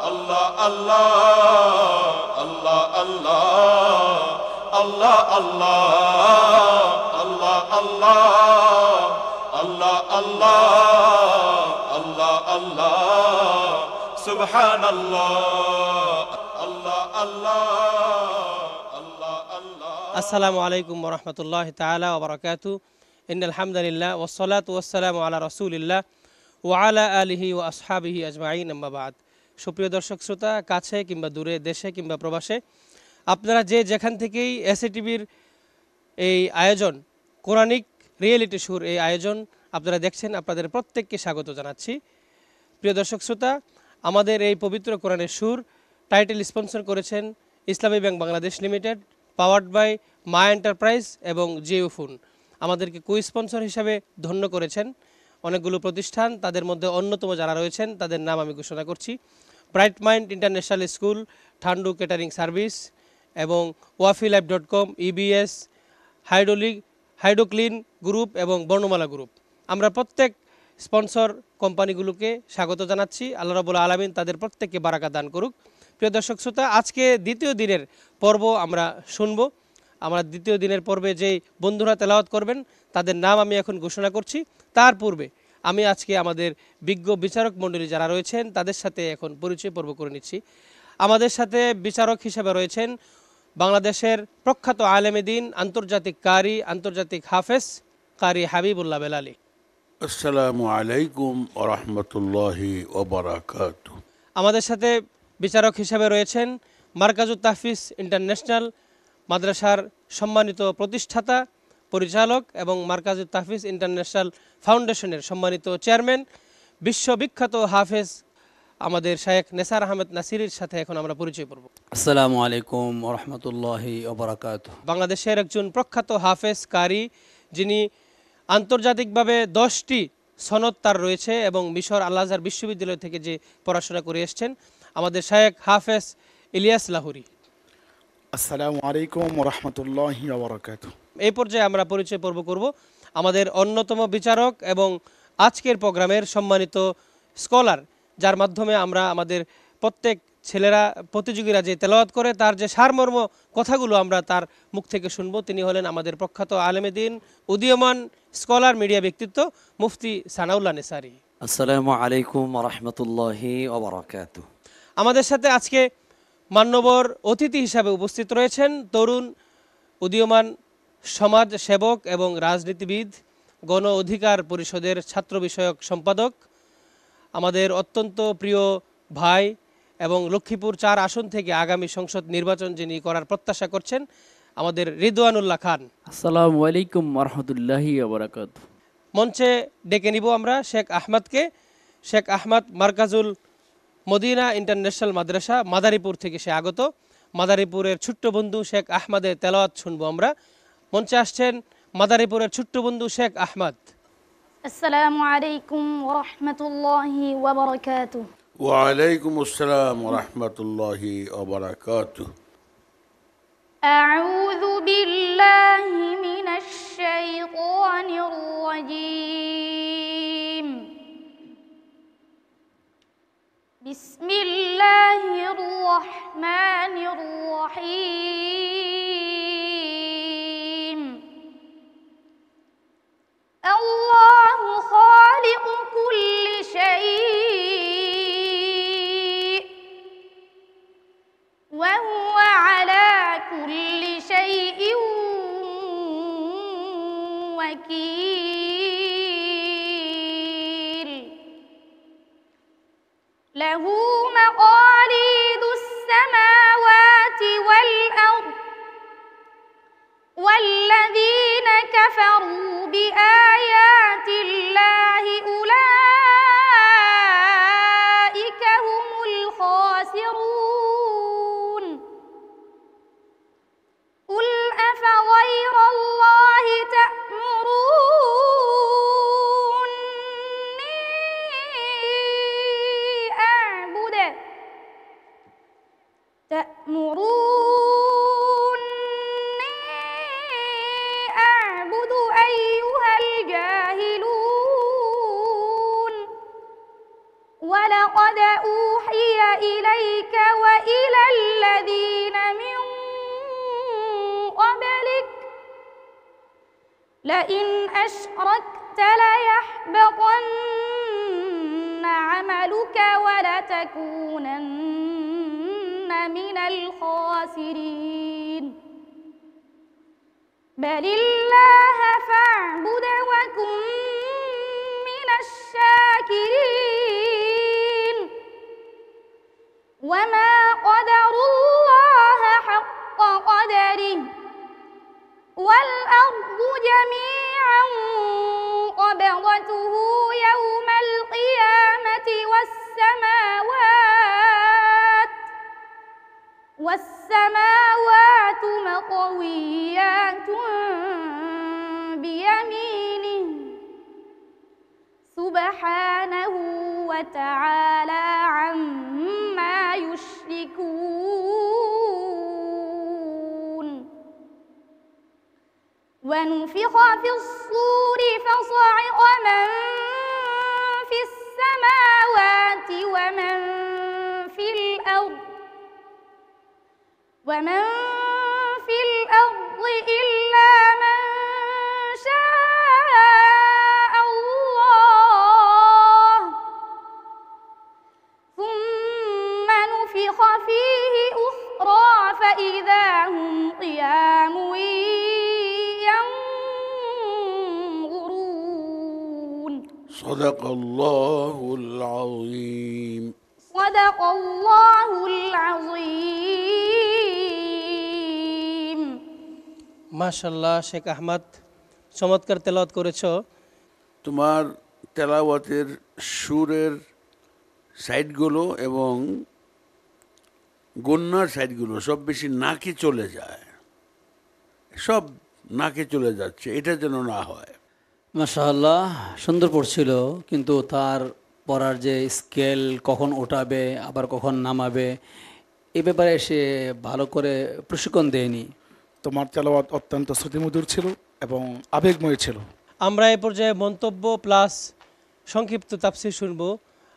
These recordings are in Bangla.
আল্লাহ আল্লাহ আল্লাহ আল্লাহ আল্লাহ আল্লাহ আল্লাহ আল্লাহ আল্লাহ আল্লাহ আল্লাহ আল্লাহ সুবহানাল্লাহ আল্লাহ আল্লাহ আল্লাহ আল্লাহ। আসসালামু আলাইকুম ওয়া রাহমাতুল্লাহি তাআলা ওয়া বারাকাতুহু। ইন্নাল হামদালিল্লাহ ওয়াস সালাতু ওয়াস সালামু আলা রাসূলিল্লাহ ওয়া আলা আলিহি ওয়া আসহাবিহি আজমাইন, আম্মা বাদ। সুপ্রিয় দর্শক শ্রোতা, কাছে কিংবা দূরে, দেশে কিংবা প্রবাসে, আপনারা যে যেখান থেকেই এসএটিভির এই আয়োজন, কোরআনিক রিয়েলিটি শোর এই আয়োজন আপনারা দেখছেন, আপনাদের প্রত্যেককে স্বাগত জানাচ্ছি। প্রিয় দর্শক শ্রোতা, আমাদের এই পবিত্র কোরআনের সুর টাইটেল স্পন্সর করেছেন Islami bank Bangladesh limited, powered by Ma enterprise এবং জিও ফোন। আমাদেরকে কো স্পন্সর হিসাবে ধন্য করেছেন অনেকগুলো প্রতিষ্ঠান। তাদের মধ্যে অন্যতম যারা রয়েছেন তাদের নাম আমি ঘোষণা করছি: bright mind international school, Thandu catering service এবং wafiLife.com, ইবিএস, হাইড্রোক্লিন গ্রুপ এবং বর্ণমালা গ্রুপ। আমরা প্রত্যেক স্পন্সর কোম্পানিগুলোকে স্বাগত জানাচ্ছি। আল্লাহ রাব্বুল আলামিন তাদের প্রত্যেককে বারাকা দান করুক। প্রিয় দর্শক শ্রোতা, আজকে দ্বিতীয় দিনের পর্ব আমরা শুনব। আমরা দ্বিতীয় দিনের পর্বে যেই বন্ধুরা তেলাওয়াত করবেন তাদের নাম আমি এখন ঘোষণা করছি। তার পূর্বে আমি আজকে আমাদের বিজ্ঞ বিচারক মণ্ডলী যারা রয়েছেন তাদের সাথে এখন পরিচয় পর্ব করে নিচ্ছি। আমাদের সাথে বিচারক হিসেবে রয়েছেন বাংলাদেশের প্রখ্যাত আলেমে দ্বীন, আন্তর্জাতিক কারি, আন্তর্জাতিক হাফেজ কারি হাবিবুল্লাহ বেলালী। আসসালামু আলাইকুম ওয়া রাহমাতুল্লাহি ওয়া বারাকাতুহু। আমাদের সাথে বিচারক হিসেবে রয়েছেন মারকাজুত তাহফিজ ইন্টারন্যাশনাল মাদ্রাসার সম্মানিত প্রতিষ্ঠাতা, পরিচালক এবং মারকাজুত তাহফিজ ইন্টারন্যাশনাল ফাউন্ডেশনের সম্মানিত চেয়ারম্যান, বিশ্ববিখ্যাত হাফেজ আমাদের শায়েখ নেসার আহমেদ নাসিরির সাথে এখন আমরা পরিচয় করব। আসসালামু আলাইকুম ওয়া রাহমাতুল্লাহি ওয়া বারাকাতুহু। বাংলাদেশের একজন প্রখ্যাত হাফেজ কারি, যিনি আন্তর্জাতিকভাবে 10টি সনদ তার রয়েছে এবং মিশর আল আজহার বিশ্ববিদ্যালয় থেকে যে পড়াশোনা করে এসছেন, আমাদের শায়েখ হাফেজ ইলিয়াস লাহুরি। আসসালামু আলাইকুম ওয়া রাহমাতুল্লাহি ওয়া বারাকাতুহু। এই পর্যায়ে আমরা পরিচয় পর্ব করব আমাদের অন্যতম বিচারক এবং আজকের প্রোগ্রামের সম্মানিত স্কলার, যার মাধ্যমে আমরা আমাদের প্রত্যেক ছেলেরা, প্রতিযোগীরা যে তেলাওয়াত করে তার যে সারমর্ম কথাগুলো আমরা তার মুখ থেকে শুনবো। তিনি হলেন আমাদের প্রখ্যাত আলেমে দ্বীন, উদীয়মান স্কলার, মিডিয়া ব্যক্তিত্ব মুফতি সানাউল্লাহ নেসারি। আসসালামু আলাইকুম ওয়া রাহমাতুল্লাহি ওয়া বারাকাতুহু। আমাদের সাথে আজকে মান্যবর অতিথি হিসাবে উপস্থিত রয়েছেন তরুণ উদীয়মান সমাজ সেবক এবং রাজনীতিবিদ, গণ অধিকার পরিষদের ছাত্র বিষয়ক সম্পাদক, আমাদের অত্যন্ত প্রিয় ভাই এবং লক্ষ্মীপুর 4 আসন থেকে আগামী সংসদ নির্বাচন যিনি করার প্রত্যাশা করছেন, আমাদের রিদওয়ানুল্লাহ খান। আসসালামু আলাইকুম ওয়া রাহমাতুল্লাহি ওয়া বারাকাতুহু। মঞ্চে ডেকে নিব আমরা শেখ আহমদকে। শেখ আহমদ মারকাজুল মদিনা ইন্টারন্যাশনাল মাদ্রাসা মাদারীপুর থেকে সে আগত। মাদারীপুরের ছোট্ট বন্ধু শেখ আহমদের তেলাওয়াত শুনবো আমরা। মঞ্চে আসছেন মাদারীপুরের ছোট্ট বন্ধু শেখ আহমদ। আসসালামু আলাইকুম ওয়া রাহমাতুল্লাহি ওয়া বারাকাতুহু। ওয়া আলাইকুম আসসালাম ওয়া রাহমাতুল্লাহি ওয়া বারাকাতুহু। আউযু বিল্লাহি মিনাশ শাইতানির রাজীম। বিসমিল্লাহির রহমানির রহিম। আল্লাহু খালিকু কুল্লি শাইইন ওয়া হুয়া আলা কুল্লি শাইইন ওয়াকিল। লাহু মাকালিদুস সামাওয়াতি ওয়াল আরদ والذين كفروا بآيات الله أولئك هم الخاسرون. قل أفغير الله تأمروني أعبد أيها الجاهلون. ولقد أوحي إليك لئن أشركت ليحبطن عملك ولتكونن من الخاسرين بل الله فاعبد وكن من الشاكرين وما قدروا الله حق قدره والأرض جميعا قبضته يوم القيامة والسماوات مطويات بيمينه سبحانه وتعالى عما يشركون ونفخ في الصور فصعق من في السماوات ومن في الأرض إلا من شاء الله ثم نفخ فيه أخرى فإذا هم قيام ينظرون صدق الله العظيم صدق الله العظيم মাশাআল্লাহ শেখ আহমদ, চমৎকার তেলাওয়াত করেছো। তোমার তেলাওয়াতের সুরের সাইডগুলো এবং গন্যার সাইডগুলো সব বেশি নাকে চলে যায়, সব নাকে চলে যাচ্ছে, এটা যেন না হয়। মাশাআল্লাহ, সুন্দর পড়ছিল, কিন্তু তার পড়ার যে স্কেল কখন ওঠাবে আবার কখন নামাবে এ ব্যাপারে সে ভালো করে প্রশিক্ষণ দেয়নি। তোমার তেলাওয়াত অত্যন্ত শ্রুতিমধুর ছিল এবং আবেগময় ছিল। আমরা এই পর্যায়ে মন্তব্য প্লাস সংক্ষিপ্ত তাফসীর শুনব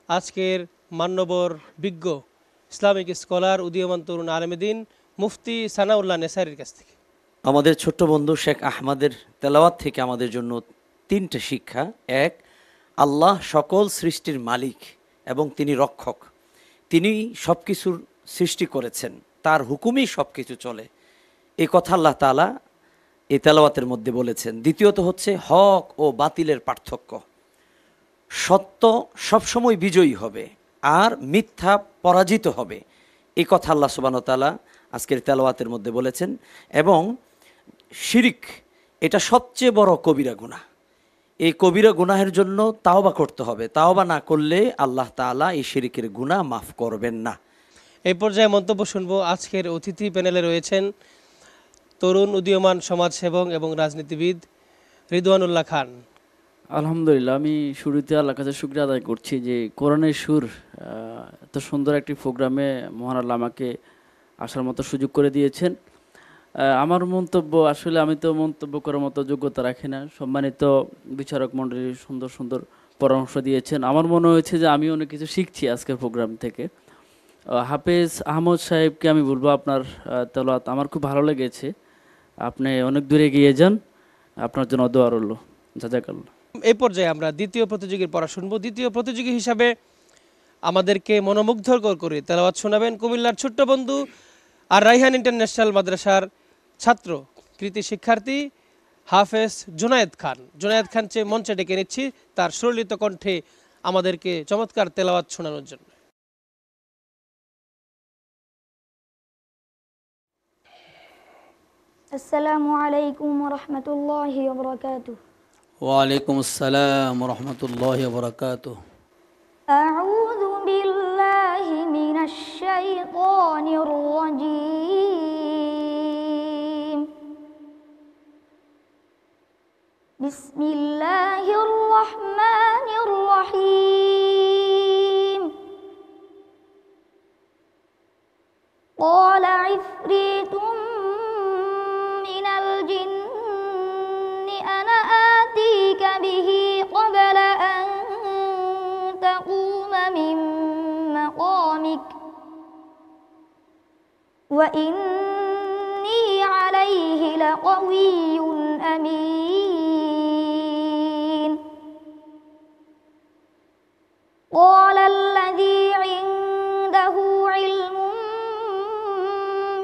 আজকের মান্যবর বিজ্ঞ ইসলামিক স্কলার উদীয়মান তরুণ আলেমদ্দিন মুফতি সানাউল্লাহ নেসারির কাছ থেকে। আমাদের ছোট্ট বন্ধু শেখ আহমদের তেলাওয়াত থেকে আমাদের জন্য তিনটে শিক্ষা। এক, আল্লাহ সকল সৃষ্টির মালিক এবং তিনি রক্ষক, তিনি সব কিছুর সৃষ্টি করেছেন, তার হুকুমেই সব কিছু চলে, এই কথা আল্লাহ তাআলা এই তেলাওয়াতের মধ্যে বলেছেন। দ্বিতীয়ত হচ্ছে হক ও বাতিলের পার্থক্য, সত্য সবসময় বিজয়ী হবে আর মিথ্যা পরাজিত হবে, এই কথা আল্লাহ সুবহানাহু ওয়া তাআলা আজকের তেলাওয়াতের মধ্যে বলেছেন। এবং শিরিক এটা সবচেয়ে বড় কবিরা গুনাহ, এই কবিরা গুনাহের জন্য তাওবা করতে হবে, তাওবা না করলে আল্লাহ তাআলা এই শিরিকের গুনাহ মাফ করবেন না। এই পর্যায়ে মন্তব্য শুনব আজকের অতিথি প্যানেলে রয়েছেন তরুণ উদীয়মান সমাজসেবক এবং রাজনীতিবিদ রিদওয়ানুল্লাহ খান। আলহামদুলিল্লাহ, আমি শুরুতে আল্লাহর কাছে শুকরিয়া আদায় করছি যে কোরআনের সুর এত সুন্দর একটি প্রোগ্রামে মহান আল্লাহ আমাকে আসার মতো সুযোগ করে দিয়েছেন। আমার মন্তব্য, আসলে আমি তো মন্তব্য করার মতো যোগ্যতা রাখি না, সম্মানিত বিচারক মণ্ডলী সুন্দর সুন্দর পরামর্শ দিয়েছেন। আমার মনে হয়েছে যে আমি অনেক কিছু শিখছি আজকের প্রোগ্রাম থেকে। হাফেজ আহমদ সাহেবকে আমি বলবো, আপনার তেলাওয়াত আমার খুব ভালো লেগেছে, আপনি অনেক দূরে এগিয়ে যান, আপনার জন্য দোয়া রইল, জাযাকাল্লাহ। এই পর্যায়ে আমরা দ্বিতীয় প্রতিযোগীর পড়া শুনবো। দ্বিতীয় প্রতিযোগী হিসাবে আমাদেরকে মনোমুগ্ধকর করে তেলাওয়াত শোনাবেন কুমিল্লার ছোট্ট বন্ধু আর রাইহান ইন্টারন্যাশনাল মাদ্রাসার ছাত্র কৃতি শিক্ষার্থী হাফেজ জুনায়েদ খান। জুনায়েদ খান মঞ্চে ডেকে নিচ্ছি তার সুললিত কণ্ঠে আমাদেরকে চমৎকার তেলাওয়াত শোনানোর জন্য। আসসালামু আলাইকুম ওয়া রাহমাতুল্লাহি ওয়া বারাকাতুহু। ওয়ালাইকুম আসসালাম ওয়া রাহমাতুল্লাহি ওয়া বারাকাতুহু। আউযু বিল্লাহি মিনাশ শাইতানির রাজীম। বিসমিল্লাহির রাহমানির রাহিম। ক্বালা ইফরিতুম মিনাল জিন্নি আনা আতিকা বিহি ক্বাবলা আন তাকুমা মিন মাকামিক ওয়া ইন্নী আলাইহি লাকাওয়িয়্যুন আমিন। قال الذي عنده علم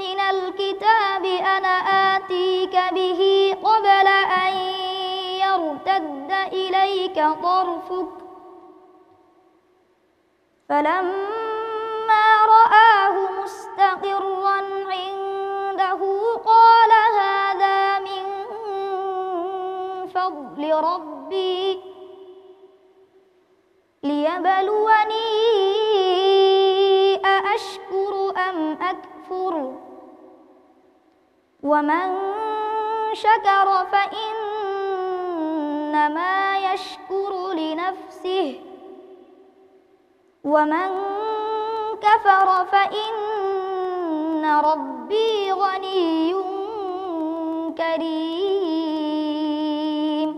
من الكتاب أنا آتيك به قبل أن يرتد إليك طرفك فلما رآه مستقرا عنده قال هذا من فضل ربي ليبلوني أأشكر أم أكفر ومن شكر فإنما يشكر لنفسه ومن كفر فإن ربي غني كريم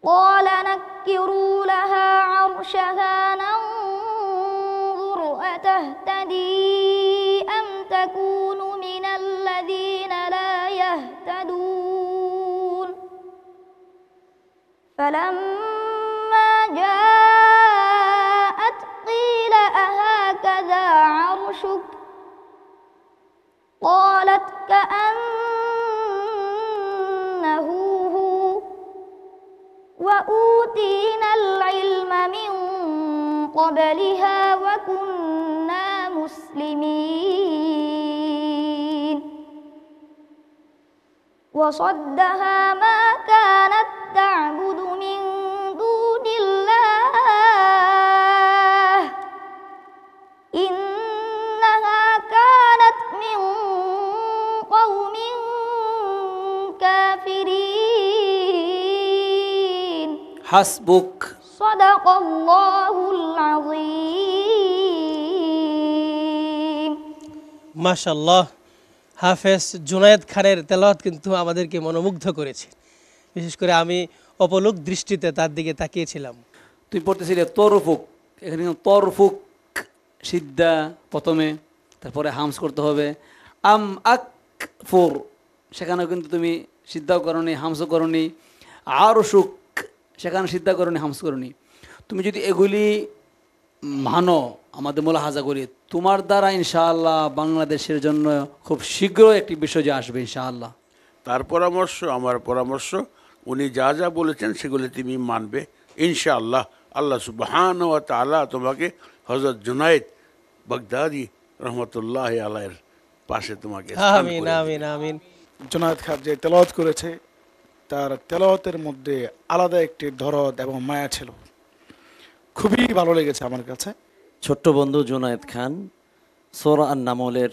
قال نكروا لها عرشها ننظر أتهتدي أم تكون من الذين لا يهتدون فلما جاءت قيل أهكذا عرشك قالت كأنه هو وأوتينا العلم من قبلها وكنا مسلمين وصدها ما كانت تعبد من دون الله إنها كانت من قوم كافرين হাসবুক। صدق الله العظيم মাশাআল্লাহ, হাফেজ জুনায়েদ খানের তেলাওয়াত কিন্তু আমাদেরকে মনোমুগ্ধ করেছে। বিশেষ করে আমি অপলক দৃষ্টিতে তার দিকে তাকিয়েছিলাম। তুই পড়তেছিলে তরফুক, এখানে কিন্তু তরফুক সিদ্ধা প্রথমে, তারপরে হামস করতে হবে। আম আক ফোর, সেখানেও কিন্তু তুমি সিদ্ধাও করনি হামসও করনি। আর সুক, সেখানে সিদ্ধা করনি হামস করনি। তুমি যদি এগুলি মানো, আমাদের মোলাহাজা করি, তোমার দ্বারা ইনশাআল্লাহ বাংলাদেশের জন্য খুব শীঘ্র একটি বিষয় যে আসবে ইনশাআল্লাহ। তার পরামর্শ, আমার পরামর্শ, উনি যা যা বলেছেন সেগুলি তুমি মানবে ইনশাআল্লাহ। আল্লাহ সুবহানাহু ওয়া তাআলা তোমাকে হযরত জুনায়েদ বাগদাদি রহমতুল্লাহ আলাইহির পাশে তোমাকে স্থান আমিন করে আমিন আমিন। জুনায়েদ খান যে তেলাওয়াত করেছে তার তেলাওয়াতের মধ্যে আলাদা একটি দরদ এবং মায়া ছিল, খুবই ভালো লেগেছে আমার কাছে। ছোট্ট বন্ধু জুনায়েদ খান সূরা আন-নামলের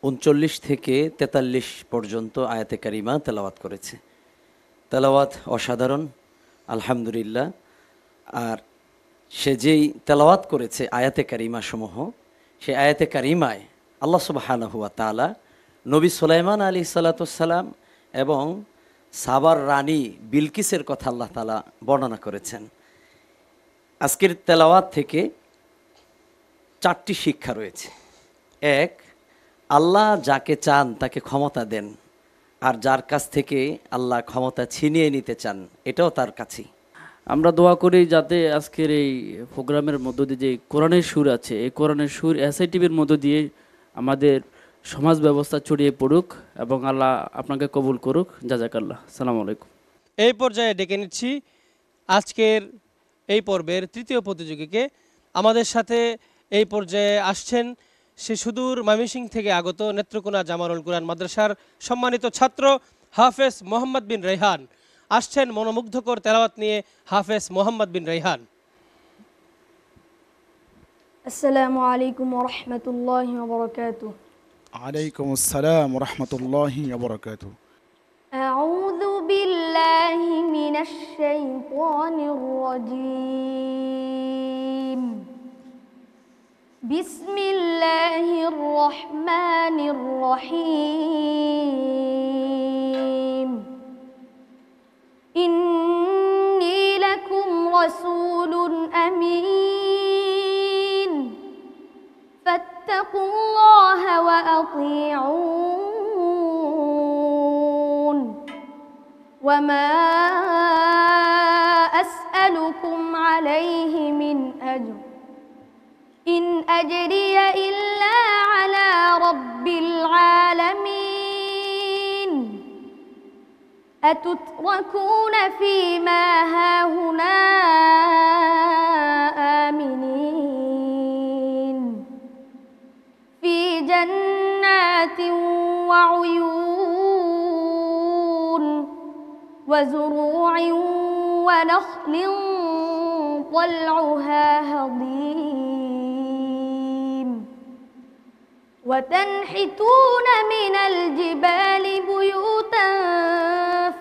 39 থেকে 43 পর্যন্ত আয়াতে কারিমা তেলাওয়াত করেছে। তেলাওয়াত অসাধারণ, আলহামদুলিল্লাহ। আর সে যেই তেলাওয়াত করেছে আয়াতে কারিমা সমূহ, সেই আয়াতে কারিমায় আল্লাহ সুবহানাহু ওয়া তাআলা নবী সুলাইমান আলাইহিস সালাম এবং সাবার রানী বিলকিসের কথা আল্লাহ তাআলা বর্ণনা করেছেন। আজকের তেলাওয়াত থেকে 4টি শিক্ষা রয়েছে। এক, আল্লাহ যাকে চান তাকে ক্ষমতা দেন, আর যার কাছ থেকে আল্লাহ ক্ষমতা ছিনিয়ে নিতে চান এটাও তার কাছেই। আমরা দোয়া করি যাতে আজকের এই প্রোগ্রামের মধ্য দিয়ে যে কোরআনের সুর আছে, এই কোরআনের সুর এসআইটিভির মধ্য দিয়ে আমাদের সমাজ ব্যবস্থা ছড়িয়ে পড়ুক এবং আল্লাহ আপনাকে কবুল করুক। জাযাকাল্লাহ। আসসালামু আলাইকুম। এই পর্যায়ে ডেকে নিচ্ছি আজকের এই পর্বের তৃতীয় প্রতিযোগীকে। আমাদের সাথে এই পর্যায়ে আসছেন সে সুদূর ময়মনসিংহ থেকে আগত নেত্রকোনা জামানুল কুরআন মাদ্রাসার সম্মানিত ছাত্র হাফেজ মোহাম্মদ বিন রায়হান। আসছেন মনোমুগ্ধকর তেলাওয়াত নিয়ে হাফেজ মোহাম্মদ বিন রায়হান। السلام عليكم ورحمة الله وبركاته আলাইকুম আসসালাম ওয়া রাহমাতুল্লাহি ওয়া বারাকাতুহু। أعوذ بالله من الشيطان الرجيم بسم الله الرحمن الرحيم إني لكم رسول أمين فاتقوا الله وأطيعون وما أسألكم أسألكم عليه من أجر إن أجري إلا على رب العالمين أتتركون فيما هاهنا آمنين في جنات وعيون وزروع ونخل طلعها هضيم وتنحتون من الجبال بيوتا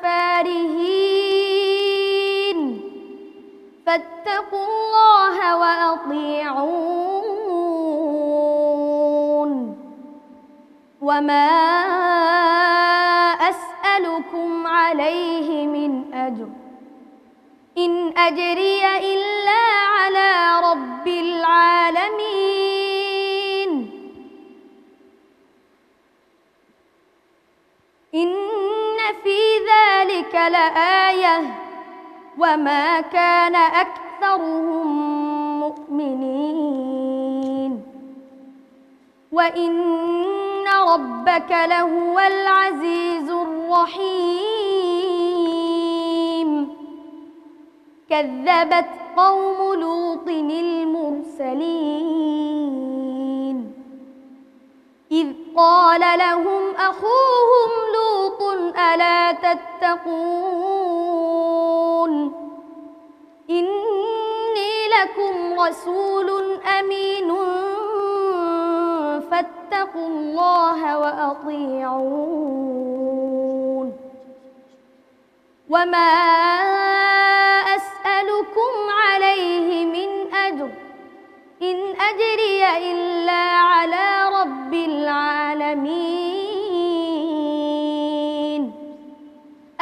فارهين فاتقوا الله وأطيعون وما أسألكم عليه من أجر إن أجري إلا على رب العالمين إن في ذلك لآية وما كان أكثرهم مؤمنين وإن ربك لهو العزيز الرحيم كذبت قوم لوط المرسلين إذ قال لهم أخوهم لوط ألا تتقون إني لكم رسول أمين فاتقوا الله وأطيعون وما أسألكم عليه من أجر إن أجري إلا على رب العالمين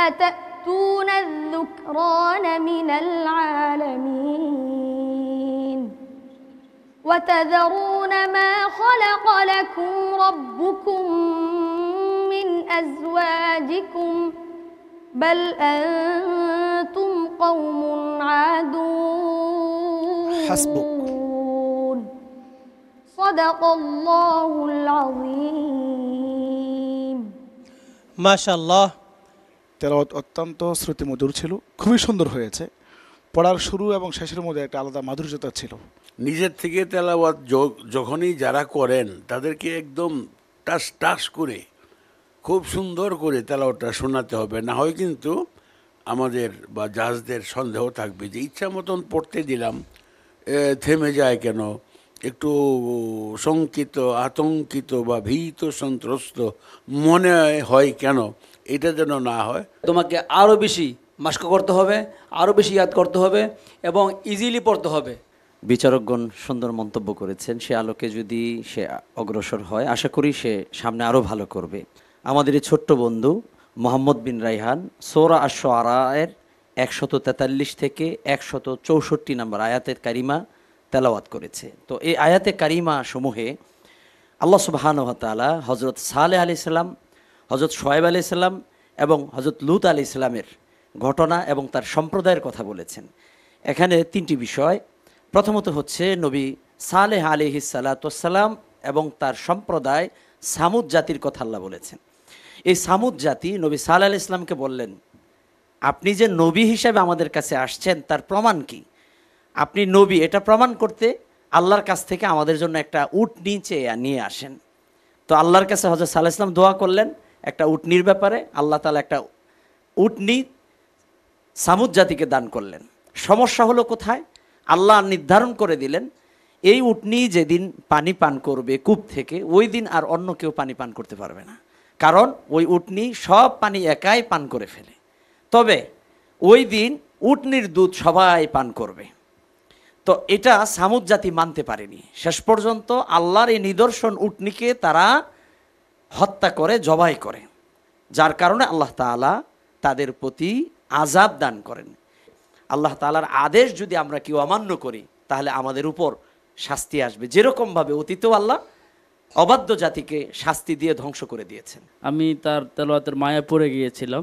أتأتون الذكران من العالمين وتذرون ما خلق لكم ربكم من أزواجكم بل أنتم قوم عادون حسبك صدق الله العظيم মাশাআল্লাহ। তেলাওয়াত অত্যন্ত শ্রুতিমধুর ছিল, খুবই সুন্দর হয়েছে। পড়ার শুরু এবং শেষের মধ্যে একটা আলাদা মাধুর্যতা ছিল। নিজের থেকে তেলাওয়াত যখনই যারা করেন তাদেরকে একদম টাস টাস করে খুব সুন্দর করে তেলাওয়াতটা শোনাতে হবে, না হয় কিন্তু আমাদের বা জাজদের সন্দেহ থাকবে যে ইচ্ছা মতন পড়তে দিলাম, থেমে যায় কেন, একটু শঙ্কিত আতঙ্কিত বা ভীত সন্ত্রস্ত মনে হয় কেন, এটা যেন না হয়। তোমাকে আরও বেশি মাস্ক করতে হবে, আরও বেশি ইয়াদ করতে হবে এবং ইজিলি পড়তে হবে। বিচারকগণ সুন্দর মন্তব্য করেছেন, সে আলোকে যদি সে অগ্রসর হয় আশা করি সে সামনে আরও ভালো করবে। আমাদের এই ছোট্ট বন্ধু মোহাম্মদ বিন রাইহান সূরা আশ-শুআরা-এর 143 থেকে 164 নম্বর আয়াতের কারিমা তেলাওয়াত করেছে। তো এই আয়াতে কারিমা সমূহে আল্লাহ সুবহানাহু ওয়া তাআলা হযরত সালেহ আলাইহিস সালাম, হযরত শুআয়ব আলাইহিস সালাম এবং হযরত লূত আলাইহিস সালামের ঘটনা এবং তার সম্প্রদায়ের কথা বলেছেন। এখানে তিনটি বিষয়। প্রথমত হচ্ছে নবী সালেহ আলাইহিস সালাম এবং তার সম্প্রদায় সামুদ জাতির কথা আল্লাহ বলেছেন। এই সামুদ জাতি নবী সালেহ আলাইহিস সালামকে বললেন, আপনি যে নবী হিসেবে আমাদের কাছে আসছেন তার প্রমাণ কি? আপনি নবী এটা প্রমাণ করতে আল্লাহর কাছ থেকে আমাদের জন্য একটা উট নিয়ে আসেন। তো আল্লাহর কাছে হযরত সালেহ আলাইহিস সালাম দোয়া করলেন একটা উটনির ব্যাপারে। আল্লাহ তাআলা একটা উটনি সামুদ জাতিকে দান করলেন। সমস্যা হলো কোথায়? আল্লাহ নির্ধারণ করে দিলেন এই উটনি যেদিন পানি পান করবে কূপ থেকে, ওই দিন আর অন্য কেউ পানি পান করতে পারবে না, কারণ ওই উটনি সব পানি একাই পান করে ফেলে। তবে ওই দিন উটনির দুধ সবাই পান করবে। তো এটা সামুদ জাতি মানতে পারেনি। শেষ পর্যন্ত আল্লাহর এই নিদর্শন উটনিকে তারা হত্যা করে, জবাই করে, যার কারণে আল্লাহ তাআলা তাদের প্রতি আযাব দান করেন। আল্লাহ তাআলার আদেশ যদি আমরা কেউ অমান্য করি তাহলে আমাদের উপর শাস্তি আসবে, যেরকমভাবে অতীতেও আল্লাহ অবাধ্য জাতিকে শাস্তি দিয়ে ধ্বংস করে দিয়েছেন। আমি তার তেলাওয়াতের মায়া পড়ে গিয়েছিলাম।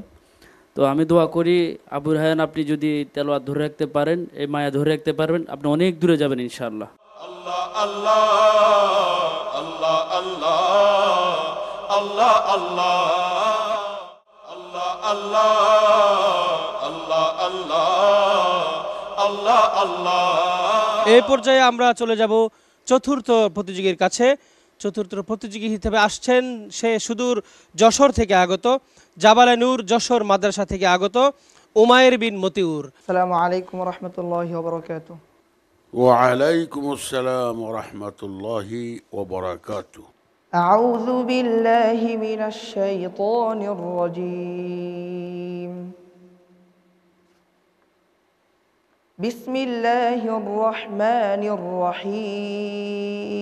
তো আমি দোয়া করি আবু রায়হান, আপনি যদি তেলাওয়াত ধরে রাখতে পারেন, এই মায়া ধরে রাখতে পারবেন, আপনি অনেক দূরে যাবেন ইনশাআল্লাহ। Allah Allah Allah Allah Allah Allah Allah Allah Allah Allah Allah Allah। এই পর্যায়ে আমরা চলে যাব চতুর্থ প্রতিযোগীর কাছে। চতুর্থ প্রতিযোগী হিসেবে আসছেন সে সুদূর যশোর থেকে আগত, জাবালে নূর যশোর মাদ্রাসা থেকে আগত উমায়ের বিন মতিউর। আসসালামু আলাইকুম রহমতুল্লাহি ওয়া বারাকাতুহু। ওয়ালাইকুম আসসালাম রহমতুল্লাহি ওবরাকাতু। আউযু বিল্লাহি মিনাশ শাইতানির রাজীম। বিসমিল্লাহির রহমানির রহিম।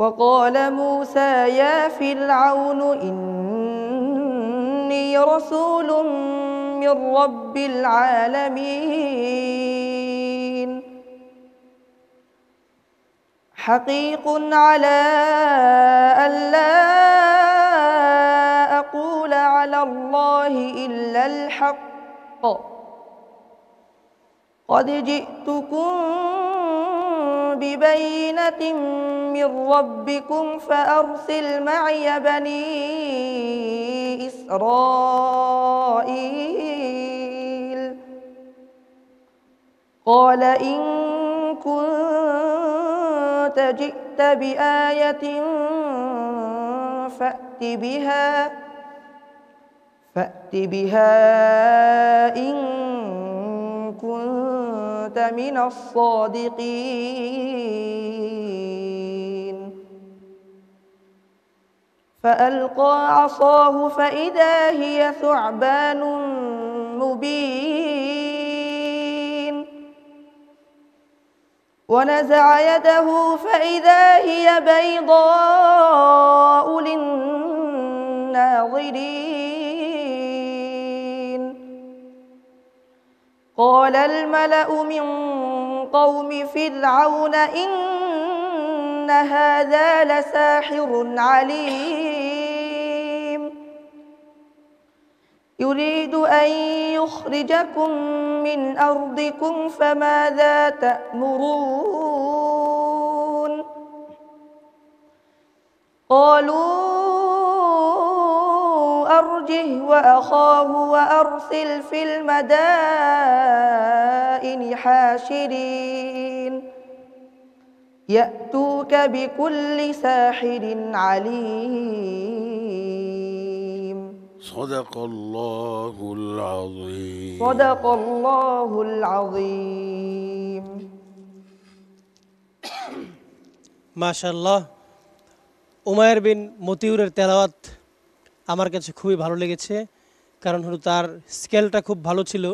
وقال موسى يا فرعون إني رسول من رب العالمين حقيق على ألا أقول على الله إلا الحق قد جئتكم ببينة من ربكم فأرسل معي بني إسرائيل قال إن كنت جئت بآية فأت بها إن كنت من الصادقين فألقى عصاه فإذا هي ثعبان مبين ونزع يده فإذا هي بيضاء للناظرين قال الملأ من قوم فرعون إن هذا لساحر عليم يريد أن يخرجكم من أرضكم فماذا تأمرون قالوا أرجه وأخاه وأرسل في المدائن حاشرين يأتوك بكل ساحر عليم صدق الله العظيم صدق الله العظيم মাশাআল্লাহ, উমায়ের বিন মতিউরের তেলাওয়াত আমার কাছে খুবই ভালো লেগেছে, কারণ হলো তার স্কেলটা খুব ভালো ছিল।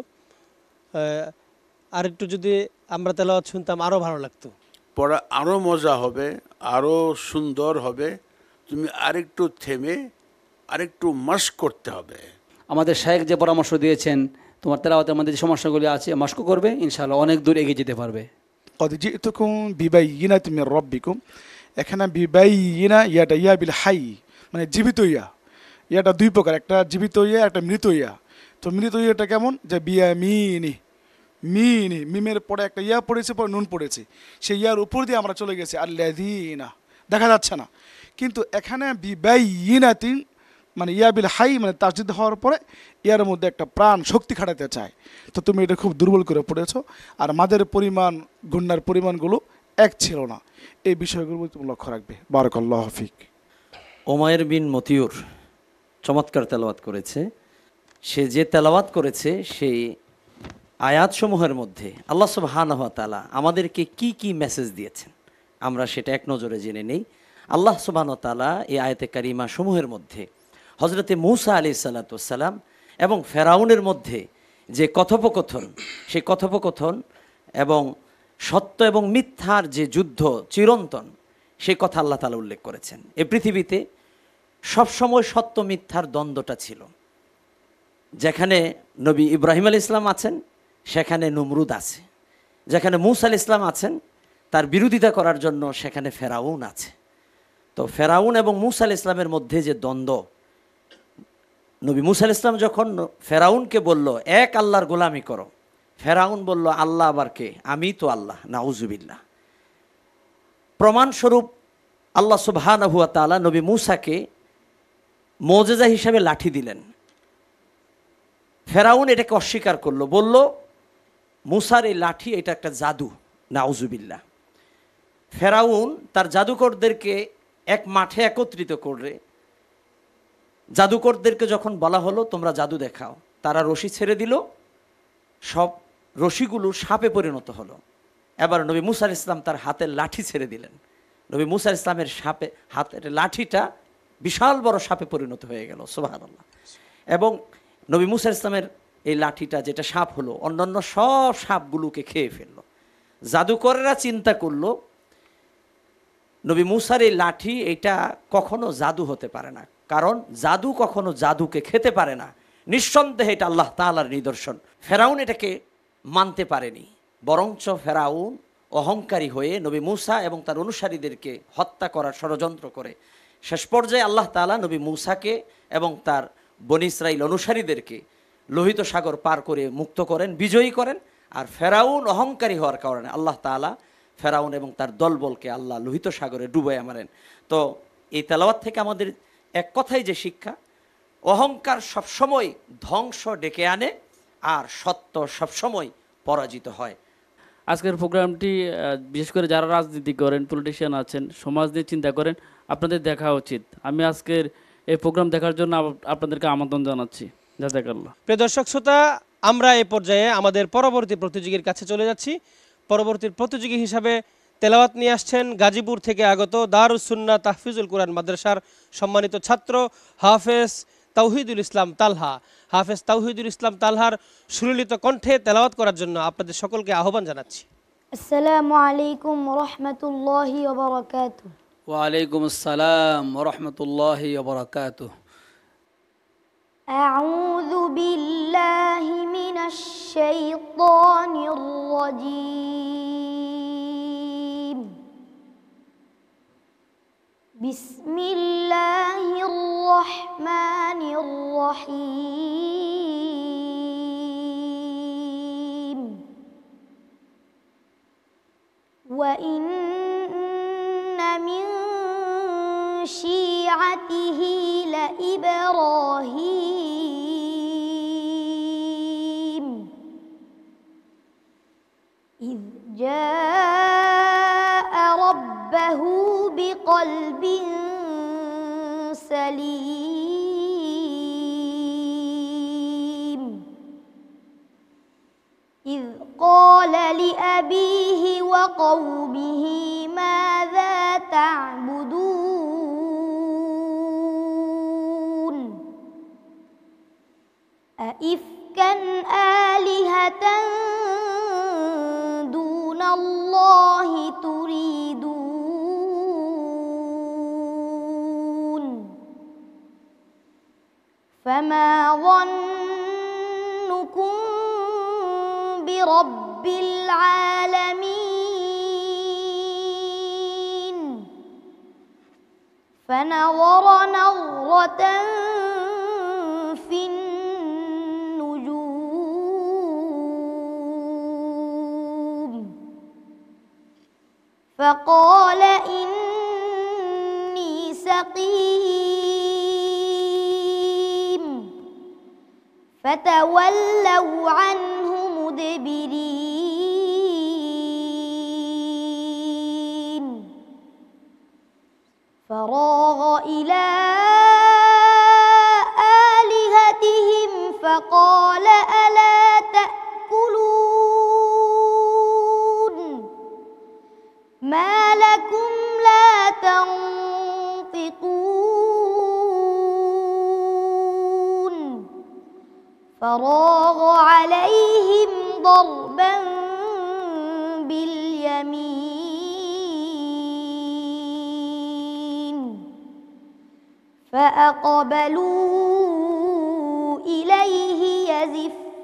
আর একটু যদি আমরা তেলাওয়াত শুনতাম আরও ভালো লাগতো। পড়া আরও মজা হবে, আরও সুন্দর হবে। তুমি আরেকটু থেমে আরেকটু মাস্ক করতে হবে। আমাদের শায়েখ যে পরামর্শ দিয়েছেন, তোমার তেলাওয়াতের মধ্যে যে সমস্যাগুলি আছে মাস্ক করবে, ইনশাআল্লাহ অনেক দূর এগিয়ে যেতে পারবে। قد جئتكم ببينة من ربكم। এখানে বিবাইয়িনা ইয়াটা ইয়া বিল হাই, মানে জীবিত ইয়া। ইয়াটা দুই প্রকার, একটা জীবিত ইয়া, একটা মৃত ইয়া। তো মৃত ইয়াটা কেমন, যে বিয়া মিনি মিনি, মিমের পরে একটা ইয়া পড়েছে, পরে নুন পড়েছে, সেই ইয়ার উপর দিয়ে আমরা চলে গেছি আল্লাযীনা, দেখা যাচ্ছে না। কিন্তু এখানে বিবাইয়িনাতিন মানে ইয়া বিল হাই, মানে তাসদীদ হওয়ার পরে ইয়ার মধ্যে একটা প্রাণ শক্তি খাটাতে চায়। তো তুমি এটা খুব দুর্বল করে পড়েছো, আর মাদের পরিমাণ গুন্নার পরিমাণগুলো এক ছিল না। এই বিষয়গুলো তুমি লক্ষ্য রাখবে। বারাকাল্লাহু ফিক। উমায়ের বিন মতিউর চমৎকার তেলাওয়াত করেছে। সে যে তেলাওয়াত করেছে সেই আয়াতসমূহের মধ্যে আল্লাহ সুবহানাহু ওয়া তাআলা আমাদেরকে কি কি মেসেজ দিয়েছেন আমরা সেটা এক নজরে জেনে নেই। আল্লাহ সুবহানাহু ওয়া তাআলা এই আয়াতে কারিমা সমূহের মধ্যে হযরতে মূসা আলাইহিস সালাতু ওয়াস সালাম এবং ফেরাউনের মধ্যে যে কথোপকথন, সেই কথোপকথন এবং সত্য এবং মিথ্যার যে যুদ্ধ চিরন্তন, সেই কথা আল্লাহ তাআলা উল্লেখ করেছেন। এই পৃথিবীতে সবসময় সত্য মিথ্যার দ্বন্দ্বটা ছিল। যেখানে নবী ইব্রাহিম আলাইহিস সালাম আছেন সেখানে নমরুদ আছে, যেখানে মূসা আলাইহিস সালাম আছেন তার বিরোধিতা করার জন্য সেখানে ফেরাউন আছে। তো ফেরাউন এবং মূসা আলাইহিস সালামের মধ্যে যে দ্বন্দ্ব, নবী মূসা আলাইহিস সালাম যখন ফেরাউনকে বলল এক আল্লাহর গোলামি করো, ফেরাউন বলল আল্লাহ আবার কে, আমি তো আল্লাহ, নাউজুবিল্লাহ। প্রমাণস্বরূপ আল্লাহ সুবহানাহু ওয়া তাআলা নবী মূসাকে মুজিজা হিসাবে লাঠি দিলেন। ফেরাউন এটাকে অস্বীকার করলো, বলল মূসার এই লাঠি এটা একটা জাদু, নাউজুবিল্লাহ। ফেরাউন তার জাদুকরদেরকে এক মাঠে একত্রিত করে, জাদুকরদেরকে যখন বলা হলো তোমরা জাদু দেখাও, তারা রশি ছেড়ে দিল, সব রশিগুলো সাপে পরিণত হলো। এবার নবী মূসা আলাইহিস সালাম তার হাতের লাঠি ছেড়ে দিলেন, নবী মূসা আলাইহিস সালামের হাতের লাঠিটা বিশাল বড় সাপে পরিণত হয়ে গেল, সুবহানাল্লাহ। এবং নবী মূসা আলাইহিস সালামের এই লাঠিটা যেটা সাপ হলো, অন্যান্য সব সাপগুলোকে খেয়ে ফেললো। জাদুকরেরা চিন্তা করলো নবী মূসার এই লাঠি এটা কখনো জাদু হতে পারে না, কারণ জাদু কখনো জাদুকে খেতে পারে না, নিঃসন্দেহে এটা আল্লাহ তাআলার নিদর্শন। ফেরাউন এটাকে মানতে পারেনি, বরঞ্চ ফেরাউন অহংকারী হয়ে নবী মূসা এবং তার অনুসারীদেরকে হত্যা করার ষড়যন্ত্র করে। শেষ পর্যায়ে আল্লাহ তাআলা নবী মূসাকে এবং তার বনী ইসরাইল অনুসারীদেরকে লোহিত সাগর পার করে মুক্ত করেন, বিজয়ী করেন। আর ফেরাউন অহংকারী হওয়ার কারণে আল্লাহ তাআলা ফেরাউন এবং তার দলবলকে আল্লাহ লোহিত সাগরে ডুবাইয়া মারেন। তো এই তেলাওয়াত থেকে আমাদের এক কথাই যে শিক্ষা, অহংকার সবসময় ধ্বংস ডেকে আনে আর সত্য সবসময় পরাজিত হয়। আজকের প্রোগ্রামটি বিশেষ করে যারা রাজনীতি করেন, পলিটিশিয়ান আছেন, সমাজ নিয়ে চিন্তা করেন, আপনাদের দেখা উচিত। আমি আজকের এই প্রোগ্রাম দেখার জন্য আপনাদেরকে আমন্ত্রণ জানাচ্ছি। জাযাকাল্লাহ। প্রিয় দর্শক শ্রোতা, আমরা এই পর্যায়ে আমাদের পরবর্তী প্রতিযোগীর কাছে চলে যাচ্ছি। পরবর্তী প্রতিযোগী হিসাবে তেলাওয়াত নিয়ে আসছেন গাজীপুর থেকে আগত দারুস সুন্নাহ তাহফিজুল কুরআন মাদ্রাসার সম্মানিত ছাত্র হাফেজ তাওহিদুল ইসলাম তালহা। হাফেজ তাওহিদুল ইসলাম তালহার সুললিত কণ্ঠে তেলাওয়াত করার জন্য আপনাদের সকলকে আহ্বান জানাচ্ছি। আসসালামু আলাইকুম ওয়া রাহমাতুল্লাহি ওয়া বারাকাতুহু। ওয়ালাইকুম আসসালাম ওয়া রাহমাতুল্লাহি ওয়া বারাকাতুহু। أعوذ بالله من الشيطان الرجيم. بسم الله الرحمن الرحيم. وإن من شيعته لإبراهيم إذ جاء ربه بقلب سليم إذ قال لأبيه وقومه ماذا تعبدون أئفكا آلهة دون الله تريدون فما ظنكم برب العالمين فنظر نظرة في النجوم فقال إني سقيم فتولوا عنه مدبرين فراغ إلى آلهتهم فقال ألا تأكلون ما لكم لا تنطقون فراغ عليهم ضربا باليمين فأقبلوا إليه يزفون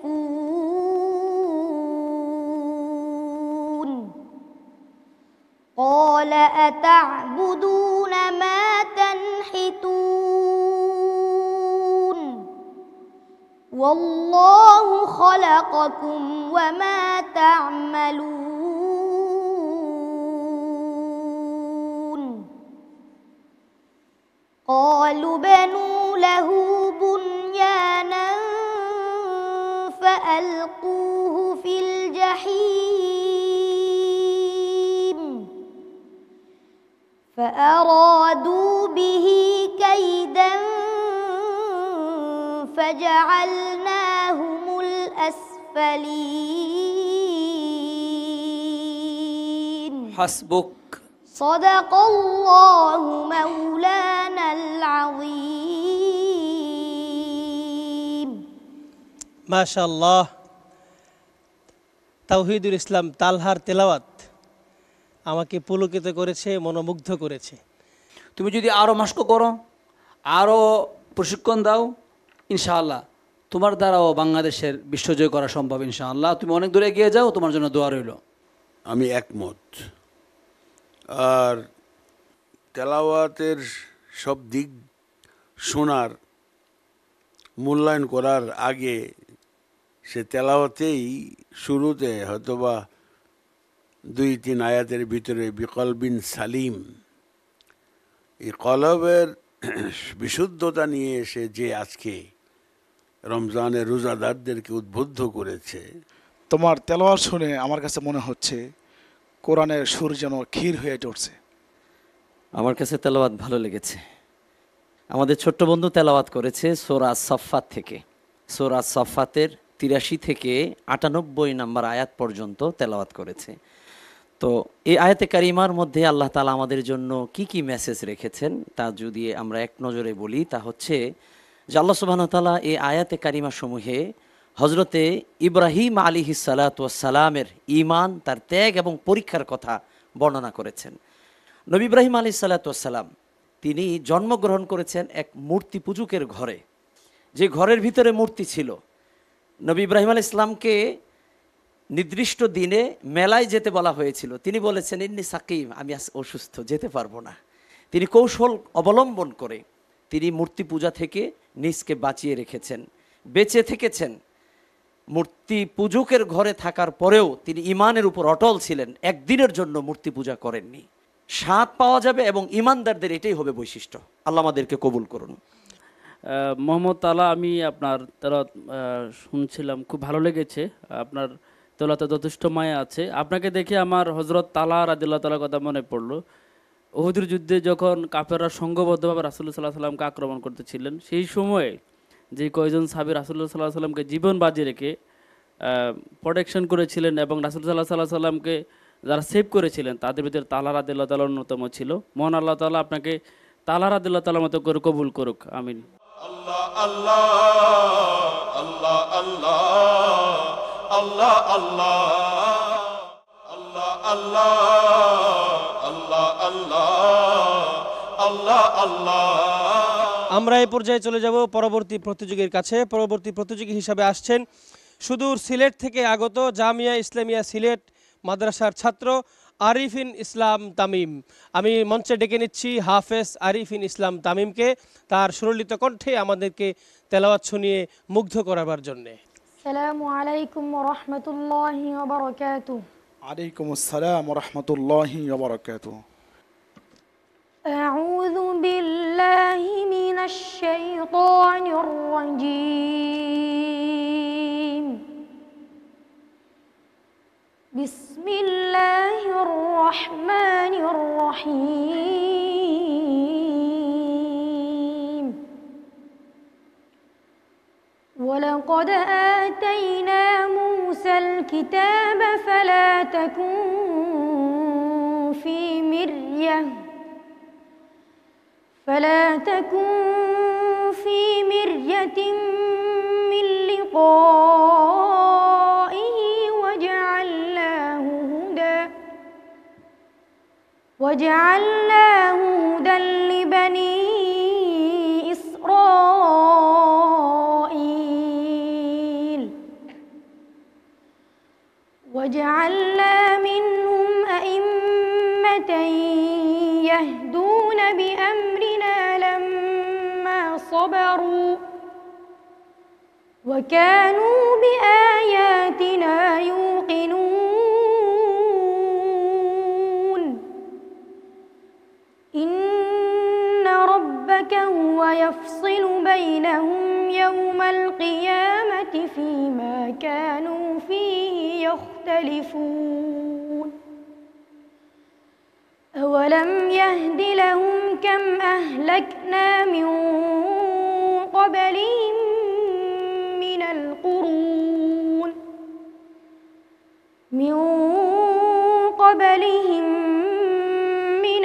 قال قال أتعبدون ما تنحتون والله خلقكم وما تعملون قالوا بنوا له بنيانا فألقوه في الجحيم فأرادوا به كيدا فجعلناهم الأسفلين হাসবুক। صدق الله مولانا العظيم মাশাআল্লাহ। তাওহীদুল ইসলাম তালহার তেলাওয়াত আমাকে পুলকিত করেছে, মনোমুগ্ধ করেছে। তুমি যদি আরও মাস্ক করো, আরও প্রশিক্ষণ দাও, ইনশাআল্লাহ তোমার দ্বারাও বাংলাদেশের বিশ্বজয় করা সম্ভব ইনশাআল্লাহ। তুমি অনেক দূরে এগিয়ে যাও, তোমার জন্য দোয়া রইল। আমি একমত। আর তেলাওয়াতের সব দিক শোনার, মূল্যায়ন করার আগে সে তেলাওয়াতেই শুরুতে হয়তোবা 2-3 আয়াতের ভিতরে বিকলবিন সালিম, এই কলবের বিশুদ্ধতা নিয়ে এসে যে আজকে রমজানের রোজাদারদেরকে উদ্বুদ্ধ করেছে। তোমার তেলাওয়াত শুনে আমার কাছে মনে হচ্ছে কোরআনের সুর যেন ক্ষীর হয়ে উঠছে। আমার কাছে তেলাওয়াত ভালো লেগেছে। আমাদের ছোট্ট বন্ধু তেলাওয়াত করেছে সূরা সাফফাত থেকে। সূরা সাফফাতের 83 থেকে 98 নম্বর আয়াত পর্যন্ত তেলাওয়াত করেছে। তো এই আয়াতে কারিমার মধ্যে আল্লাহ তাআলা আমাদের জন্য কি কি মেসেজ রেখেছেন তা যদি আমরা এক নজরে বলি, তা হচ্ছে যে আল্লাহ সুবহানাহু ওয়া তাআলা এই আয়াতে কারিমা সমূহে হজরতে ইব্রাহিম আলাইহিস সালাতু ওয়াস সালামের ঈমান, তার ত্যাগ এবং পরীক্ষার কথা বর্ণনা করেছেন। নবী ইব্রাহিম আলাইহিস সালাতু ওয়াস সালাম তিনি জন্মগ্রহণ করেছেন এক মূর্তি পূজকের ঘরে, যে ঘরের ভিতরে মূর্তি ছিল। নবী ইব্রাহিম আলাইহিস সালামকে নির্দিষ্ট দিনে মেলায় যেতে বলা হয়েছিল। তিনি বলেছেন ইন্নী সাকিম, আমি অসুস্থ, যেতে পারবো না। তিনি কৌশল অবলম্বন করে তিনি মূর্তি পূজা থেকে নিজকে বাঁচিয়ে রেখেছেন, বেঁচে থেকেছেন। মূর্তি পূজকের ঘরে থাকার পরেও তিনি ইমানের উপর অটল ছিলেন, একদিনের জন্য মূর্তি পূজা করেননি। স্বাদ পাওয়া যাবে এবং ইমানদারদের এটাই হবে বৈশিষ্ট্য। আল্লাহ আমাদেরকে কবুল করুন। মোহাম্মদ তালা, আমি আপনার তেলাওয়াত শুনছিলাম, খুব ভালো লেগেছে। আপনার তেলাওয়াতে যথেষ্ট মায়া আছে। আপনাকে দেখে আমার হযরত তালা রাদিয়াল্লাহু তাআলার কথা মনে পড়লো। উহুদের যুদ্ধে যখন কাফেররা সংঘবদ্ধভাবে রাসূলুল্লাহ সাল্লাল্লাহু আলাইহি ওয়াসাল্লামকে আক্রমণ করতেছিলেন, সেই সময়ে যে কয়জন সাহাবী রাসূলুল্লাহ সাল্লাল্লাহু আলাইহি ওয়াসাল্লামকে জীবন বাজি রেখে প্রোটেকশন করেছিলেন এবং রাসূলুল্লাহ সাল্লাল্লাহু আলাইহি ওয়াসাল্লামকে যারা সেভ করেছিলেন, তাদের ভিতরে তালা রাদিয়াল্লাহু তাআলা অন্যতম ছিল। মহান আল্লাহ তাআলা আপনাকে তালা রাদিয়াল্লাহু তাআলার মতো করে কবুল করুক, আমিন। আল্লাহ আল্লাহ আল্লাহ আল্লাহ আল্লাহ আল্লাহ আল্লাহ আল্লাহ আল্লাহ আল্লাহ আল্লাহ আল্লাহ। আমরা এই পর্যায়ে চলে যাব পরবর্তী প্রতিযোগীর কাছে। পরবর্তী প্রতিযোগী হিসাবে আসছেন সুদূর সিলেট থেকে আগত জামিয়া ইসলামিয়া সিলেট মাদ্রাসার ছাত্র আরিফিন ইসলাম তামিম। আমি মঞ্চে ডেকে নিচ্ছি হাফেজ আরিফিন ইসলাম তামিমকে, তার সুললিত কণ্ঠে আমাদেরকে তেলাওয়াত শুনিয়ে মুগ্ধ করাবার জন্যে। আসসালামু আলাইকুম ওয়া রাহমাতুল্লাহি ওয়া বারাকাতুহু। আলাইকুম আসসালাম ওয়া রাহমাতুল্লাহি ওয়া বারাকাতুহু। আউযু বিল্লাহি মিনাশ শাইতানির রাজীম। বিসমিল্লাহির রহমানির রহিম। ولقد آتينا موسى الكتاب فلا تكن في مرية من لقائه وجعلناه هدى لبني إسرائيل وجعلنا منهم أئمة سنة يهدون بأمرنا لما صبروا وكانوا بآياتنا يوقنون إن ربك هو يفصل بينهم يوم القيامة فيما كانوا فيه يختلفون أولم يهد لهم كم أهلكنا من قبلهم من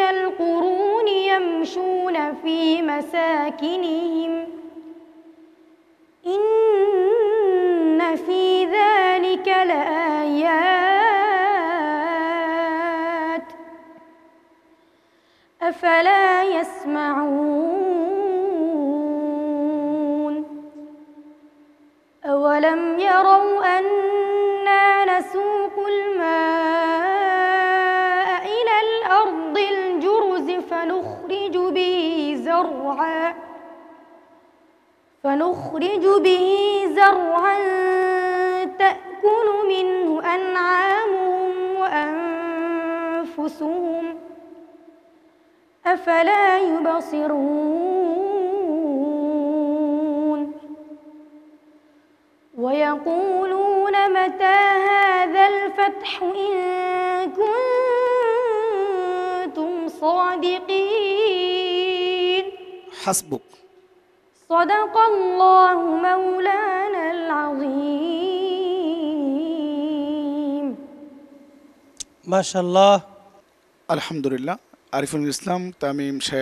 القرون يمشون في مساكنهم إن في ذلك لآيات أفلا يسمعون أولم يروا أنا نسوق الماء إلى الأرض الجرز فنخرج به زرعا تأكل منه أنعامهم وأنفسهم أفلا يبصرون ويقولون متى هذا الفتح إن كنتم صادقين حسبك صدق الله مولانا العظيم মাশাআল্লাহ। আলহামদুলিল্লাহ। আরিফুল ইসলাম তামিম সে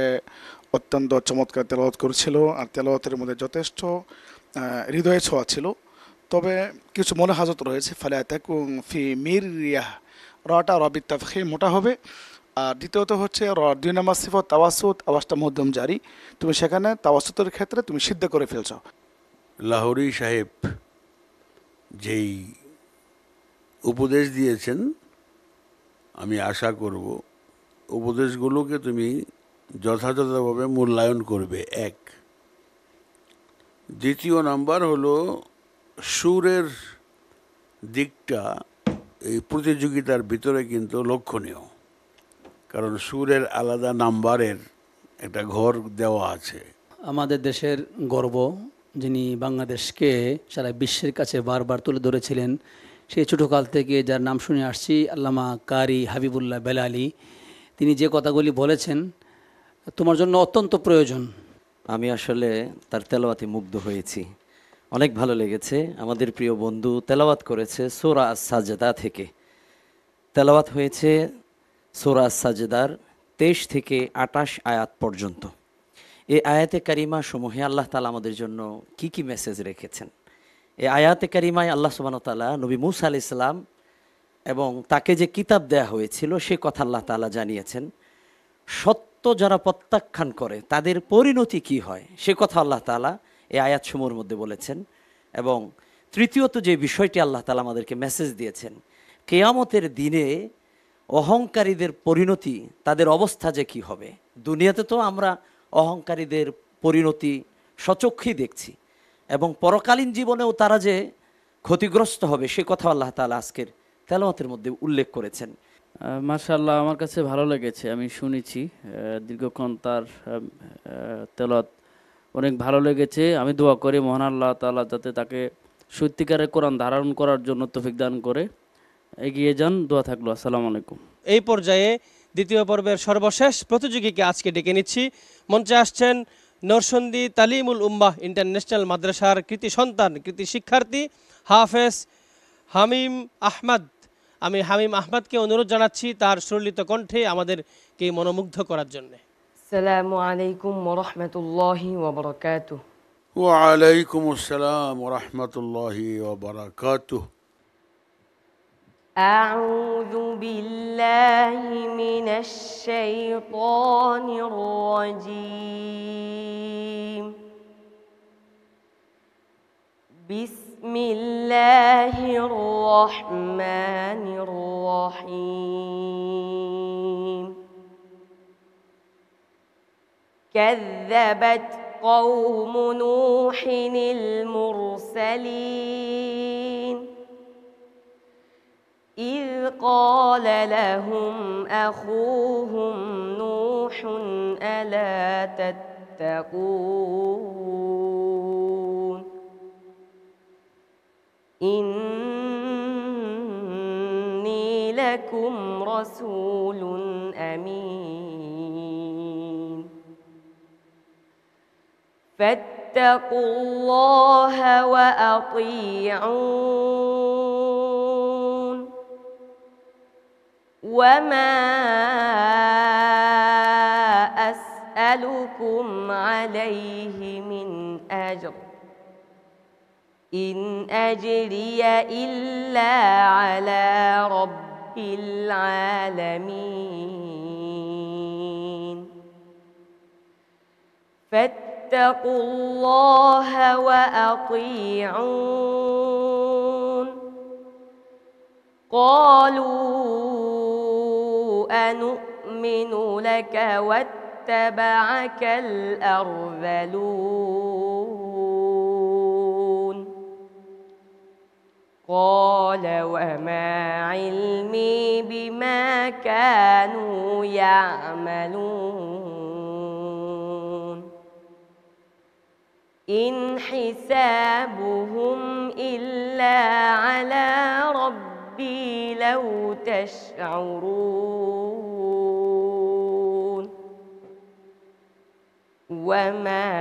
অত্যন্ত চমৎকার তেলাওয়াত করেছিল, আর তেলাওয়াতের মধ্যে যথেষ্ট হৃদয়ে ছোঁয়া ছিল। তবে কিছু মনে হাজত রয়েছে। ফালা তাকুন ফি মিরিয়াহ, রটা রবি তাফখীম মোটা হবে। আর দ্বিতীয়ত হচ্ছে র দুই নম্বর সিফত তাওয়াসুত, আওয়াজটা মধ্যম জারি। তুমি সেখানে তাওয়াসুতের ক্ষেত্রে তুমি সিদ্ধ করে ফেলছো। লাহোরি সাহেব যেই উপদেশ দিয়েছেন, আমি আশা করব উপদেশগুলোকে তুমি যথাযথভাবে মূল্যায়ন করবে। এক। দ্বিতীয় নাম্বার হলো সুরের দিকটা এই প্রতিযোগিতার ভিতরে কিন্তু লক্ষণীয়, কারণ সুরের আলাদা নাম্বারের একটা ঘর দেওয়া আছে। আমাদের দেশের গর্ব, যিনি বাংলাদেশকে সারা বিশ্বের কাছে বারবার তুলে ধরেছিলেন, সেই ছোটোকাল থেকে যার নাম শুনে আসছি, আল্লামা কারি হাবিবুল্লাহ বেলালি, তিনি যে কথাগুলি বলেছেন তোমার জন্য অত্যন্ত প্রয়োজন। আমি আসলে তার তেলাওয়াতে মুগ্ধ হয়েছি, অনেক ভালো লেগেছে। আমাদের প্রিয় বন্ধু তেলাওয়াত করেছে সূরা আস-সাজদা থেকে। তেলাওয়াত হয়েছে সূরা আস-সাজদার 23 থেকে 28 আয়াত পর্যন্ত। এই আয়াতে কারিমা সমূহে আল্লাহ তাআলা আমাদের জন্য কি কি মেসেজ রেখেছেন। এই আয়াতে কারিমায় আল্লাহ সুবহানাহু ওয়া তাআলা নবী মূসা আলাইহিস সালাম এবং তাকে যে কিতাব দেয়া হয়েছিল সে কথা আল্লাহ তাআলা জানিয়েছেন। সত্য যারা প্রত্যাখ্যান করে তাদের পরিণতি কি হয় সে কথা আল্লাহ তাআলা এই আয়াতসমূহের মধ্যে বলেছেন। এবং তৃতীয়ত যে বিষয়টি আল্লাহ তাআলা আমাদেরকে মেসেজ দিয়েছেন, কিয়ামতের দিনে অহংকারীদের পরিণতি, তাদের অবস্থা যে কি হবে। দুনিয়াতে তো আমরা অহংকারীদের পরিণতি সচক্ষেই দেখছি, এবং পরকালীন জীবনেও তারা যে ক্ষতিগ্রস্ত হবে সে কথা আল্লাহ তাআলা আজকের তেলাওয়াতের মধ্যে উল্লেখ করেছেন। মাশাআল্লাহ, আমার কাছে ভালো লেগেছে। আমি শুনেছি দীর্ঘক্ষণ তার তেলাওয়াত, অনেক ভালো লেগেছে। আমি দোয়া করি মহান আল্লাহ তাআলা যাতে তাকে সত্যিকারের কোরআন ধারণ করার জন্য তৌফিক দান করে। এগিয়ে যান, দোয়া থাকলো। আসসালামু আলাইকুম। এই পর্যায়ে দ্বিতীয় পর্বের সর্বশেষ প্রতিযোগীকে আজকে ডেকে নিচ্ছি। মঞ্চে আসছেন নরসন্দী তালিমুল উম্মাহ ইন্টারন্যাশনাল মাদ্রাসার কৃতি সন্তান, কৃতি শিক্ষার্থী হাফেজ হামিম আহমদ। আমি হামিম আহমদকে অনুরোধ জানাচ্ছি তার সুরলিত কণ্ঠে আমাদেরকে মনোমুগ্ধ করার জন্য। আসসালামু আলাইকুম ওয়া রাহমাতুল্লাহি ওয়া বারাকাতুহু। ওয়া আলাইকুম আসসালাম ওয়া রাহমাতুল্লাহি ওয়া বারাকাতুহু। أعوذ بالله من الشيطان الرجيم. بسم الله الرحمن الرحيم. كذبت قوم نوح المرسلين إذ قال لهم أخوهم نوح ألا تتقون إني لكم رسول أمين فاتقوا الله وأطيعون وما أسألكم عليه من أجر إن أجري إلا على رب العالمين فاتقوا الله وأطيعون قالوا أنؤمن لك واتبعك الأرذلون قال وما علمي بما كانوا يعملون إن حسابهم إلا على ربي لو تشعرون وما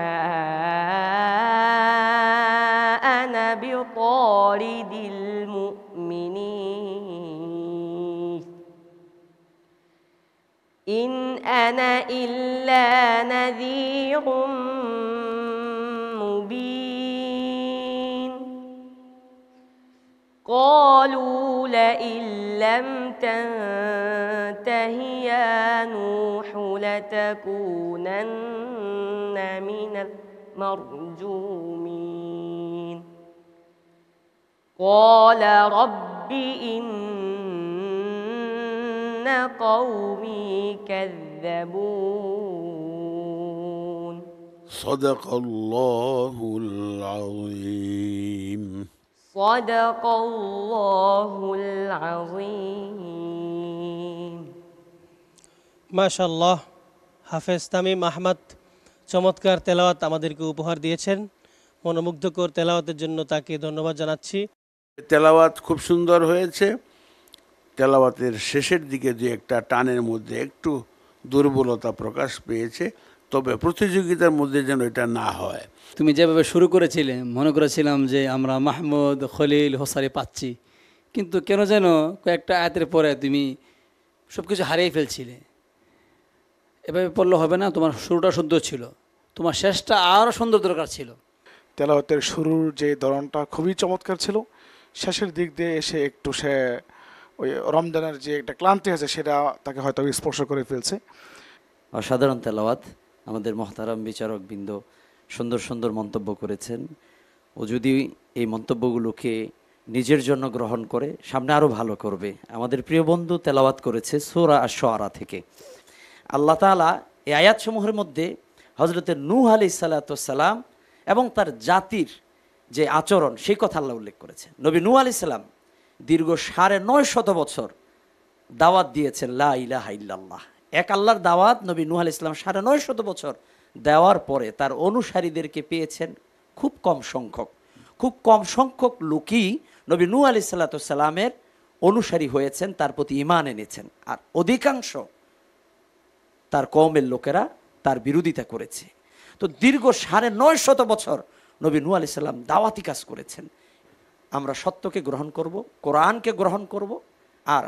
أنا بطارد المؤمنين إن أنا إلا نذير مبين قالوا لئن لم تنته يا نوح لتكونن من المرجومين قال رب إن قومي كذبون صدق الله العظيم صدق الله العظيم মাশাআল্লাহ, হাফেজ তামিম আহমদ চমৎকার তেলাওয়াত আমাদেরকে উপহার দিয়েছেন। মনোমুগ্ধকর তেলাওয়াতের জন্য তাকে ধন্যবাদ জানাচ্ছি। তেলাওয়াত খুব সুন্দর হয়েছে। তেলাওয়াতের শেষের দিকে যে একটা টানের মধ্যে একটু দুর্বলতা প্রকাশ পেয়েছে, তবে প্রতিযোগিতার মধ্যে যেন এটা না হয়। তুমি যেভাবে শুরু করেছিলে মনে করেছিলাম যে আমরা মাহমুদ, খলিল, হোসারি পাচ্ছি, কিন্তু কেন যেন কয়েকটা আয়াতের পরে তুমি সব কিছু হারিয়ে ফেলছিলে। এভাবে পড়লে হবে না, তোমার শুরুটা সুন্দর ছিল, তোমার শেষটা আরও সুন্দর দরকার ছিল। তেলাওয়াতের শুরুর যে ধরনটা খুবই চমৎকার ছিল, শেষের দিক দিয়ে এসে একটু সে ওই রমজানের যে একটা ক্লান্তি আছে সেটা তাকে হয়তো স্পর্শ করে ফেলছে। অসাধারণ তেলাওয়াত। আমাদের মহতারাম বিচারক বৃন্দ সুন্দর সুন্দর মন্তব্য করেছেন। ও যদি এই মন্তব্যগুলোকে নিজের জন্য গ্রহণ করে সামনে আরও ভালো করবে। আমাদের প্রিয় বন্ধু তেলাওয়াত করেছে সূরা আশ-শুআরা থেকে। আল্লাহ তাআলা এই আয়াতসমূহের মধ্যে হযরতে নূহ আলাইহিস সালাতু ওয়াস সালাম এবং তার জাতির যে আচরণ সেই কথা আল্লাহ উল্লেখ করেছেন। নবী নূহ আলাইহিস সালাম দীর্ঘ 950 বছর দাওয়াত দিয়েছেন লা ইলাহা ইল্লাল্লাহ, এক আল্লাহর দাওয়াত। নবী নূহ আলাইহিস সালাম 950 বছর দেওয়ার পরে তার অনুসারীদেরকে পেয়েছেন খুব কম সংখ্যক। খুব কম সংখ্যক লোকই নবী নূহ আলাইহিস সালাতু ওয়াস সালামের অনুসারী হয়েছেন, তার প্রতি ঈমান এনেছেন। আর অধিকাংশ তার কওমের লোকেরা তার বিরোধিতা করেছে। তো দীর্ঘ 950 বছর নবী নূহ আলাইহিস সালাম দাওয়াতি কাজ করেছেন। আমরা সত্যকে গ্রহণ করব, কোরআনকে গ্রহণ করব, আর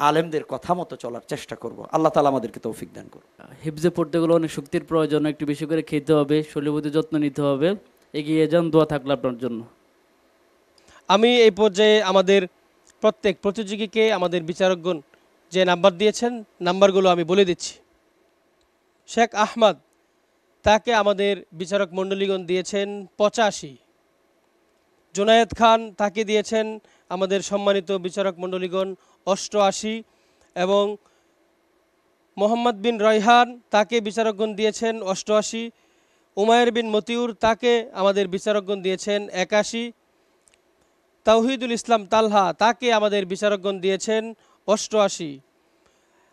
আলেমদের কথা মতো চলার চেষ্টা করব। আল্লাহ তাআলা আমাদেরকে তৌফিক দান করুন। হিফজে পড়তে গেলে অনেক শক্তির প্রয়োজন, একটু বেশি করে খেতে হবে, শরীরের প্রতি যত্ন নিতে হবে। এগিয়ে যান, দোয়া থাকলে আপনার জন্য। আমি এই পর্যায়ে আমাদের প্রত্যেক প্রতিযোগীকে আমাদের বিচারকগণ যে নাম্বার দিয়েছেন নাম্বারগুলো আমি বলে দিচ্ছি। শেখ আহমদ, তাকে আমাদের বিচারক মণ্ডলীগণ দিয়েছেন 85। জুনায়েদ খান, তাকে দিয়েছেন আমাদের সম্মানিত বিচারক মণ্ডলীগণ 88। এবং মোহাম্মদ বিন রয়হান, তাকে বিচারকগণ দিয়েছেন 88। উমায়ের বিন মতিউর, তাকে আমাদের বিচারকগণ দিয়েছেন 81। তাওহিদুল ইসলাম তালহা, তাকে আমাদের বিচারকগণ দিয়েছেন 88।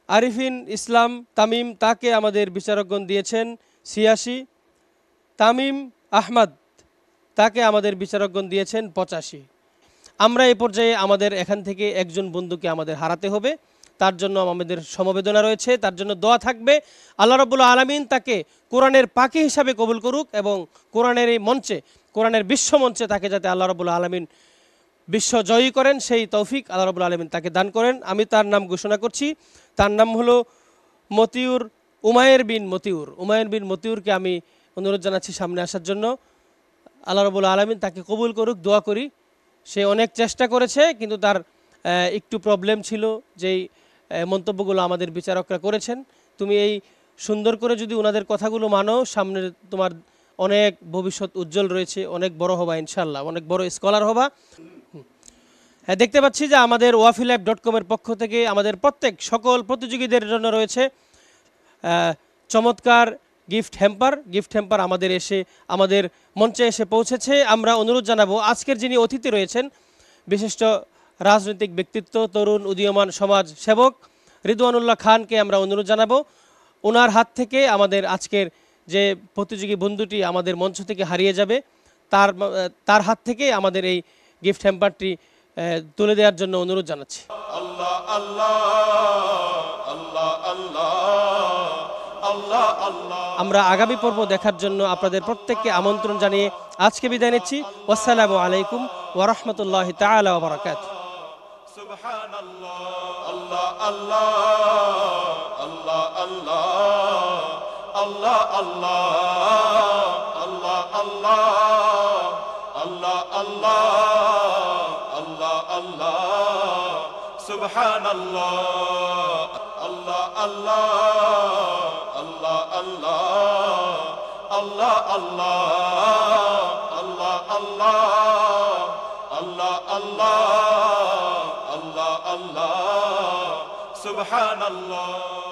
আরিফিন ইসলাম তামিম, তাকে আমাদের বিচারকগণ দিয়েছেন 86। তামিম আহমদ, তাকে আমাদের বিচারকগণ দিয়েছেন 85। আমরা এই পর্যায়ে আমাদের এখান থেকে একজন বন্ধুকে আমাদের হারাতে হবে, তার জন্য আমাদের সমবেদনা রয়েছে, তার জন্য দোয়া থাকবে। আল্লাহ রাব্বুল আলামিন তাকে কোরআনের পাখি হিসাবে কবুল করুক এবং কোরআনের এই মঞ্চে, কোরআনের বিশ্ব মঞ্চে তাকে যাতে আল্লাহ রাব্বুল আলামিন বিশ্ব জয়ী করেন, সেই তৌফিক আল্লাহ রাব্বুল আলামিন তাকে দান করেন। আমি তার নাম ঘোষণা করছি, তার নাম হলো মতিউর, উমায়ের বিন মতিউর। উমায়ের বিন মতিউরকে আমি অনুরোধ জানাচ্ছি সামনে আসার জন্য। আল্লাহ রাব্বুল আলামিন তাকে কবুল করুক, দোয়া করি। সে অনেক চেষ্টা করেছে, কিন্তু তার একটু প্রবলেম ছিল, যেই মন্তব্যগুলো আমাদের বিচারকরা করেছেন। তুমি এই সুন্দর করে যদি ওনাদের কথাগুলো মানো, সামনে তোমার অনেক ভবিষ্যৎ উজ্জ্বল রয়েছে, অনেক বড় হবা ইনশাল্লাহ, অনেক বড় স্কলার হবা। হ্যাঁ, দেখতে পাচ্ছি যে আমাদের wafilapp.com-এর পক্ষ থেকে আমাদের সকল প্রতিযোগীদের জন্য রয়েছে চমৎকার গিফট হ্যাম্পার আমাদের মঞ্চে এসে পৌঁছেছে। আমরা অনুরোধ জানাবো আজকের যিনি অতিথি রয়েছেন, বিশিষ্ট রাজনৈতিক ব্যক্তিত্ব, তরুণ উদীয়মান সমাজ সেবক রিদওয়ানুল্লাহ খানকে আমরা অনুরোধ জানাবো। ওনার হাত থেকে আমাদের আজকের যে প্রতিযোগী বন্ধুটি আমাদের মঞ্চ থেকে হারিয়ে যাবে, তার হাত থেকে আমাদের এই গিফট হ্যাম্পারটি তুলে দেওয়ার জন্য অনুরোধ জানাচ্ছি। আল্লাহ আল্লাহ আল্লাহ আল্লাহ আল্লাহ আল্লাহ। আমরা আগামী পর্ব দেখার জন্য আপনাদের প্রত্যেককে আমন্ত্রণ জানিয়ে আজকে বিদায় নিচ্ছি। আসসালামু আলাইকুম ওয়া রাহমাতুল্লাহি তাআলা ওয়া বারাকাতুহু। সুবহানাল্লাহ আল্লাহ আল্লাহ আল্লাহ আল্লাহ আল্লাহ আল্লাহ আল্লাহ আল্লাহ আল্লাহ আল্লাহ আল্লাহ আল্লাহ সুবহানাল্লাহ আল্লাহ আল্লাহ আল্লাহ আল্লাহ আল্লাহ আল্লাহ আল্লাহ আল্লাহ আল্লাহ আল্লাহ আল্লাহ আল্লাহ সুবহানাল্লাহ।